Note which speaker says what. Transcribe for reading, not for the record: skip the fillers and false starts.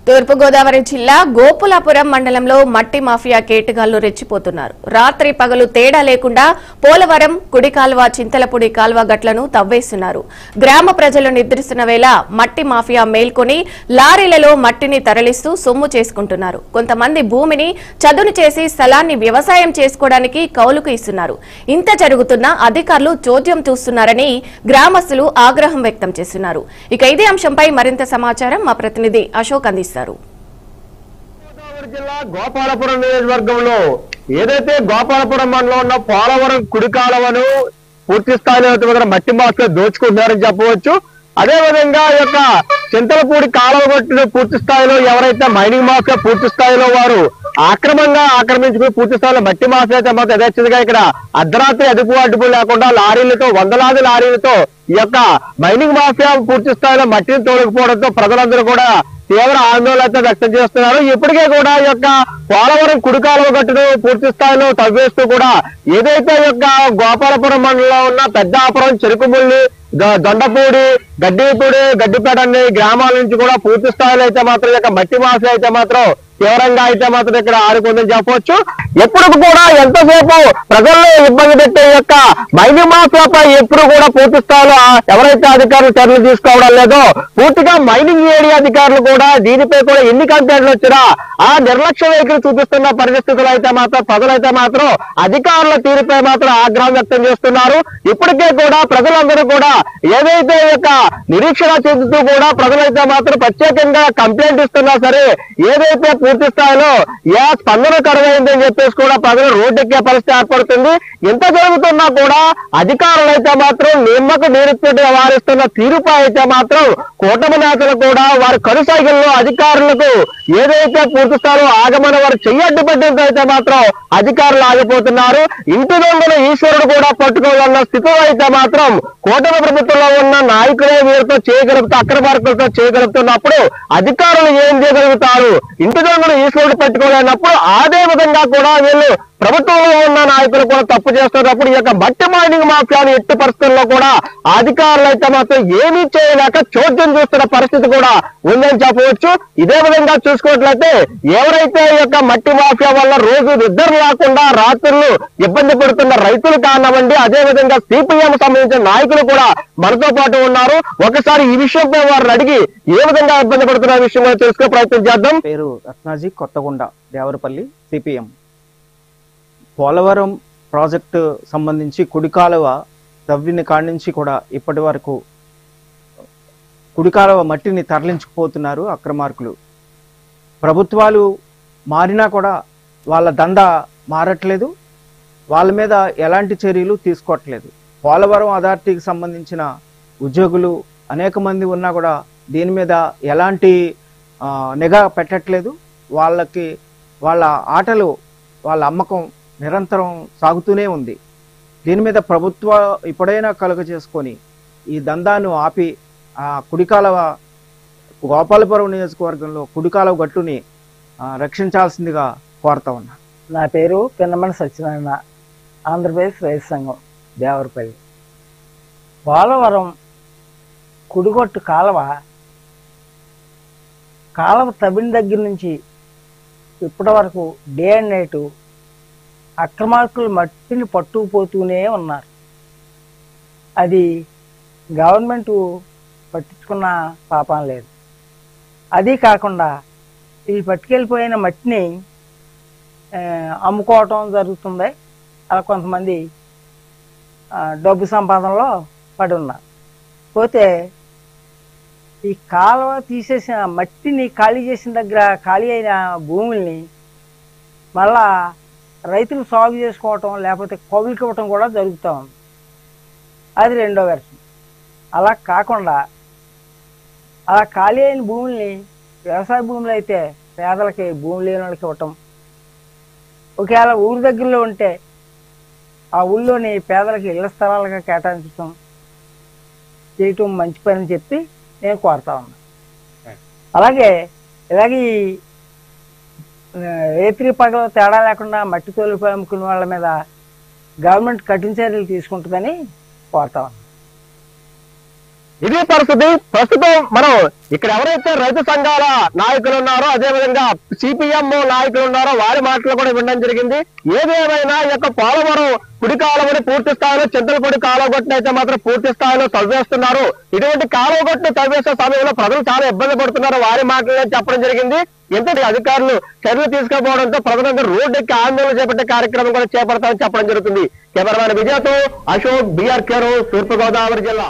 Speaker 1: తూర్పుగోదావరి జిల్లా గోపులాపురం మండలంలో మట్టి మాఫియా కేటగాళ్లు రెచ్చిపోతున్నారు. రాత్రి పగలు తేడా లేకుండా పోలవరం, కుడి కాల్వ, చింతలపూడి కాల్వ గట్లను తవ్వేస్తున్నారు. గ్రామ ప్రజలు నిద్రిస్తున్న వేళ మట్టి మాఫియా మేల్కొని లారీలలో మట్టిని తరలిస్తూ సొమ్ము చేసుకుంటున్నారు. కొంతమంది భూమిని చదును చేసి స్థలాన్ని వ్యవసాయం చేసుకోవడానికి కౌలుకు ఇస్తున్నారు. ఇంత జరుగుతున్నా అధికారులు చోద్యం చూస్తున్నారని గ్రామస్తులు ఆగ్రహం వ్యక్తం చేస్తున్నారు. ఇక ఇదే అంశంపై మరింత సమాచారం మా ప్రతినిధి అశోక్ అందిస్తారు.
Speaker 2: గోదావరి జిల్లా గోపాలపురం నియోజకవర్గంలో ఏదైతే గోపాలపురం మండలంలో ఉన్న పోలవరం కుడి కాలువను పూర్తి స్థాయిలో మట్టి మాఫియా దోచుకుంటున్నారని చెప్పవచ్చు. అదే విధంగా ఈ యొక్క చింతలపూడి కాలువ గట్టును పూర్తి స్థాయిలో ఎవరైతే మైనింగ్ మాఫియా పూర్తి స్థాయిలో వారు ఆక్రమించుకుని పూర్తి స్థాయిలో మట్టి మాఫియా అయితే మాత్రం యథేచ్ఛగా ఇక్కడ అర్ధరాత్రి అదుపు లేకుండా లారీలతో, వందలాది లారీలతో ఈ యొక్క మైనింగ్ మాఫియా పూర్తి స్థాయిలో మట్టిని తోలుకుపోవడంతో ప్రజలందరూ కూడా తీవ్ర ఆందోళన అయితే వ్యక్తం చేస్తున్నారు. ఇప్పటికే కూడా ఈ యొక్క పోలవరం కుడి కాలువ గట్టును పూర్తి స్థాయిలో తవ్వేస్తూ కూడా ఏదైతే ఈ యొక్క గోపాలపురం మండలంలో ఉన్న పెద్దాపురం, చెరుకుముల్లి, దొండపూడి, గడ్డిపేట అనే గ్రామాల నుంచి కూడా పూర్తి స్థాయిలో అయితే మాత్రం ఈ యొక్క మట్టి మాఫియా అయితే మాత్రం తీవ్రంగా అయితే మాత్రం ఇక్కడ ఆడుకుందని చెప్పవచ్చు. ఎప్పుడు కూడా ఎంతసేపు ప్రజల్లో ఇబ్బంది పెట్టే యొక్క మైనింగ్ మాఫియాపై ఎప్పుడు కూడా పూర్తి స్థాయిలో ఎవరైతే అధికారులు చర్యలు తీసుకోవడం లేదో పూర్తిగా మైనింగ్ ఏరియా అధికారులు కూడా దీనిపై కూడా ఎన్ని కంప్లైంట్లు వచ్చినా ఆ నిర్లక్ష్య వైఖరి చూపిస్తున్న పరిస్థితులు అయితే మాత్రం ప్రజలైతే మాత్రం అధికారుల తీరుపై మాత్రం ఆగ్రహం వ్యక్తం చేస్తున్నారు. ఇప్పటికే కూడా ప్రజలందరూ కూడా ఏదైతే యొక్క నిరీక్షణ చెందుతూ కూడా ప్రజలైతే మాత్రం ప్రత్యేకంగా కంప్లైంట్ ఇస్తున్నా సరే ఏదైతే పూర్తి స్థాయిలో ఏ స్పందన కరువైందని చెప్పేసి కూడా ప్రజలు రోడ్డెక్కే పరిస్థితి ఏర్పడుతుంది. ఎంత జరుగుతున్నా కూడా అధికారులు అయితే మాత్రం నిమ్మకు నీరెత్తి వ్యవహరిస్తున్న తీరుపై అయితే మాత్రం కూటమి నేతలు కూడా వారి కనుసైగల్లో అధికారులకు ఏదైతే పూర్తి స్థాయిలో ఆగమన వారు చెయ్యడ్డుపడ్డంతో అయితే మాత్రం అధికారులు ఆగిపోతున్నారు. ఇంటి దొంగను ఈశ్వరుడు కూడా పట్టుకోవాలన్న స్థితిలో అయితే మాత్రం కూటమి ప్రభుత్వంలో ఉన్న నాయకులే వీరితో అక్రమార్కులతో చేయగలుగుతున్నప్పుడు అధికారులు ఏం చేయగలుగుతారు? ఇంటి దొంగను ఈశ్వరుడు పట్టుకోలేనప్పుడు అదే విధంగా కూడా వీళ్ళు ప్రభుత్వంలో ఉన్న నాయకులు కూడా తప్పు చేస్తున్నప్పుడు ఈ యొక్క మట్టి మైనింగ్ మాఫియాను ఎట్టి పరిస్థితుల్లో కూడా అధికారులు అయితే మాత్రం ఏమీ చేయలేక చోద్యం చూస్తున్న పరిస్థితి కూడా ఉందని చెప్పవచ్చు. ఇదే విధంగా చూసుకున్నట్లయితే ఎవరైతే ఈ యొక్క మట్టి మాఫియా వల్ల రోజు నిద్ర లేకుండా రాత్రులు ఇబ్బంది పడుతున్న రైతులు కానివ్వండి, అదే విధంగా సిపిఎం సంబంధించిన నాయకులు కూడా మనతో పాటు ఉన్నారు. ఒకసారి ఈ విషయంపై వారిని అడిగి ఏ విధంగా ఇబ్బంది పడుతున్న విషయం తెలుసుకునే ప్రయత్నం చేద్దాం.
Speaker 3: పేరు రత్నాజీ, కొత్తగొండ, దేవరపల్లి, సిపిఎం. పోలవరం ప్రాజెక్టు సంబంధించి కుడి కాలువ తవ్విన కాడి నుంచి కూడా ఇప్పటి వరకు కుడి కాలువ మట్టిని తరలించుకుపోతున్నారు అక్రమార్కులు. ప్రభుత్వాలు మారినా కూడా వాళ్ళ దందా మారట్లేదు, వాళ్ళ మీద ఎలాంటి చర్యలు తీసుకోవట్లేదు. పోలవరం అథారిటీకి సంబంధించిన ఉద్యోగులు అనేక మంది ఉన్నా కూడా దీని మీద ఎలాంటి నిఘా పెట్టట్లేదు. వాళ్ళకి వాళ్ళ ఆటలు, వాళ్ళ అమ్మకం నిరంతరం సాగుతూనే ఉంది. దీని మీద ప్రభుత్వ ఇప్పుడైనా కలుగ చేసుకొని ఈ దందాను ఆపి ఆ కుడికాలవ గోపాలపురం నియోజకవర్గంలో కుడికాలవ గట్టుని రక్షించాల్సిందిగా కోరుతా ఉన్నా.
Speaker 4: నా పేరు పిన్నమణి సత్యనారాయణ, ఆంధ్రప్రదేశ్ రైతు సంఘం, దేవరపల్లి. పోలవరం కుడిగొట్టు కాలువ తవ్విన దగ్గర నుంచి ఇప్పటి వరకు డే అండ్ నైట్ అక్రమార్కులు మట్టిని పట్టుకుపోతూనే ఉన్నారు. అది గవర్నమెంట్ పట్టించుకున్న పాపం లేదు. అది కాకుండా ఈ పట్టుకెళ్ళిపోయిన మట్టిని అమ్ముకోవటం జరుగుతుంది. అలా కొంతమంది డబ్బు సంపాదనలో పడి ఉన్నారు. పోతే ఈ కాలువ తీసేసిన మట్టిని ఖాళీ చేసిన దగ్గర ఖాళీ అయిన భూముల్ని మళ్ళా రైతులు సాగు చేసుకోవటం లేకపోతే కౌలుకి ఇవ్వటం కూడా జరుగుతూ ఉంది. అది రెండో వెర్షన్. అలా కాకుండా అలా ఖాళీ అయిన భూముల్ని వ్యవసాయ భూములు అయితే పేదలకి, భూమి లేని వాళ్ళకి ఇవ్వటం, ఒకవేళ ఊరి దగ్గరలో ఉంటే ఆ ఊళ్ళోని పేదలకి ఇళ్ల స్థలాలుగా కేటాయించడం చేయటం మంచి పని అని చెప్పి నేను కోరుతా ఉన్నా. ఇలాగే రేత్రి పగలు తేడా లేకుండా మట్టి తోలిపై అమ్ముకునే వాళ్ళ మీద గవర్నమెంట్ కఠిన చర్యలు తీసుకుంటుందని కోరుతా ఉన్నా.
Speaker 2: ఇది పరిస్థితి. ప్రస్తుతం మనం ఇక్కడ ఎవరైతే రైతు సంఘాల నాయకులు ఉన్నారో, అదేవిధంగా సిపిఎం నాయకులు ఉన్నారో వారి మాటలు కూడా వినడం జరిగింది. ఏదేమైనా ఈ యొక్క పోలవరం కుడి కాలువని పూర్తి స్థాయిలో చింతలపూడి కాలువగొట్టును అయితే మాత్రం పూర్తి స్థాయిలో తవ్వేస్తున్నారు. ఇటువంటి కాలువగొట్టును తవ్వేసే సమయంలో ప్రజలు చాలా ఇబ్బంది పడుతున్నారు. వారి మాటలనే చెప్పడం జరిగింది. ఎంతటి అధికారులు చర్యలు తీసుకోకపోవడంతో ప్రజలందరూ రోడ్డెక్కి ఆందోళన చేపట్టే కార్యక్రమం కూడా చేపడతామని చెప్పడం జరుగుతుంది. కెమెరామెన్ విజయతో అశోక్, BRK, తూర్పు గోదావరి జిల్లా.